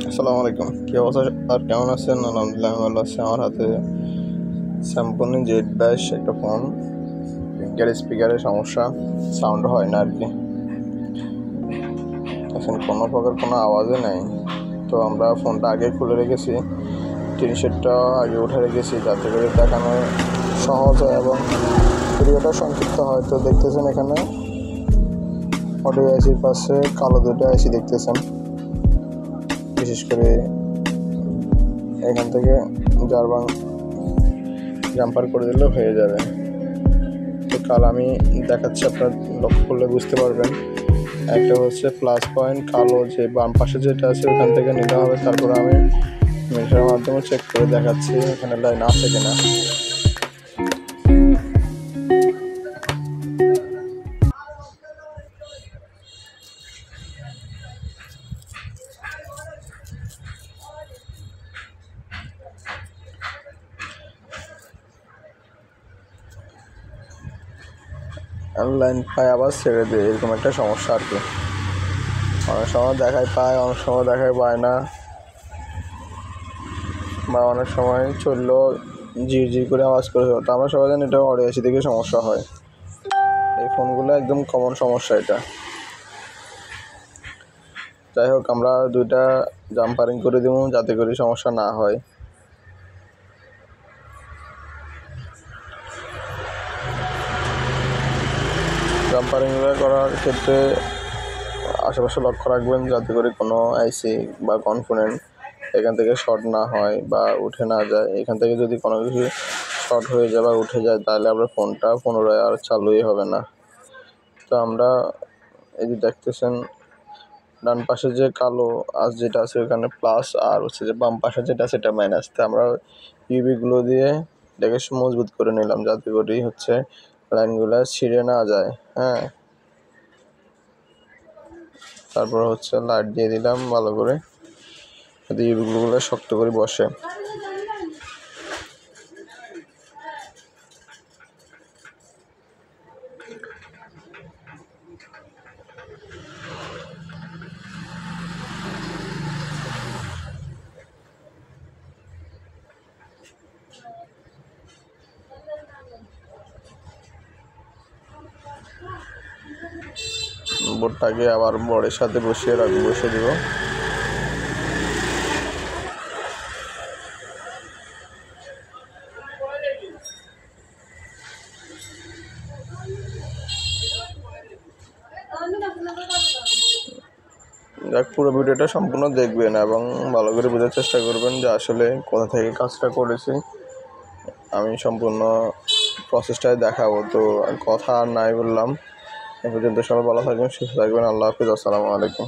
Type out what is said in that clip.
আসসালামু আলাইকুম। কী অবস্থা আর কেমন আছেন? আলহামদুলিল্লাহ আমি ভালো আছি। আমার হাতে স্যামসং Z22 একটা ফোন। এর স্পিকারের সমস্যা, সাউন্ড হয় না আর কি। এখন কোনো প্রকার কোনো আওয়াজও নেই। তো আমরা ফোনটা আগে খুলে রেখেছি, টিনশেডটা আগে উঠে রেখেছি যাতে করে দেখানো সহজ হয় এবং ভিডিওটা সংক্ষিপ্ত হয়। তো দেখতেছেন এখানে অডিও আইসির পাশে কালো দুটো আইসি দেখতেছেন। বিশেষ করে এখান থেকে জাম্পার করে দিলেও হয়ে যাবে। তো কাল আমি দেখাচ্ছি, আপনার লক্ষ্য করলে বুঝতে পারবেন। একটা হচ্ছে প্লাস পয়েন্ট, কালো যে বাম পাশে যেটা আছে ওখান থেকে নিতে হবে। তারপরে আমি মিটারের মাধ্যমে চেক করে দেখাচ্ছি এখানে লাইন আছে কিনা। লাইন পায় আবার ছেড়ে দিয়ে, এরকম একটা সমস্যা আর কি। অনেক সময় দেখায় পায়, অনেক সময় দেখায় পায় না, বা অনেক সময় চললেও ঝিরঝির করে আওয়াজ করে। তো আমরা সবাই জানি এটা অডিও আইসি থেকে সমস্যা হয়। এই ফোনগুলো একদম কমন সমস্যা এটা। যাই হোক, আমরা দুইটা জাম্পারিং করে দেবো যাতে করে সমস্যা না হয়। জাম্পারিং করার ক্ষেত্রে আশেপাশে লক্ষ্য রাখবেন যাতে করে কোনো আইসি বা কম্পোনেন্ট এখান থেকে শর্ট না হয় বা উঠে না যায়। এখান থেকে যদি কোনো কিছু শর্ট হয়ে যায় বা উঠে যায় তাহলে আপনার ফোনটা পুনরায় আর চালুই হবে না। তো আমরা এই যে দেখতেছেন ডান পাশে যে কালো আজ যেটা আছে ওখানে প্লাস, আর হচ্ছে যে বাম পাশে যেটা সেটা মাইনাস। তো আমরা ইউবিগুলো দিয়ে এটাকে মজবুত করে নিলাম যাতে করেই হচ্ছে লাইনগুলো ছিঁড়ে না যায়। হ্যাঁ, তারপর হচ্ছে লাইট দিয়ে দিলাম ভালো করে যাতে ইউবিগুলো শক্ত করে বসে। বোর্ডটাকে আবার বোর্ডের সাথে বসিয়ে দিব। পুরো ভিডিওটা সম্পূর্ণ দেখবেন এবং ভালো করে বোঝার চেষ্টা করবেন যে আসলে কোথা থেকে কাজটা করেছি। আমি সম্পূর্ণ প্রসেসটাই দেখাবো। তো কথা আর নাই বললাম। এ পর্যন্ত সবাই ভালো থাকবেন, সুস্থ থাকবেন। আল্লাহ হাফিজ। আসসালামু আলাইকুম।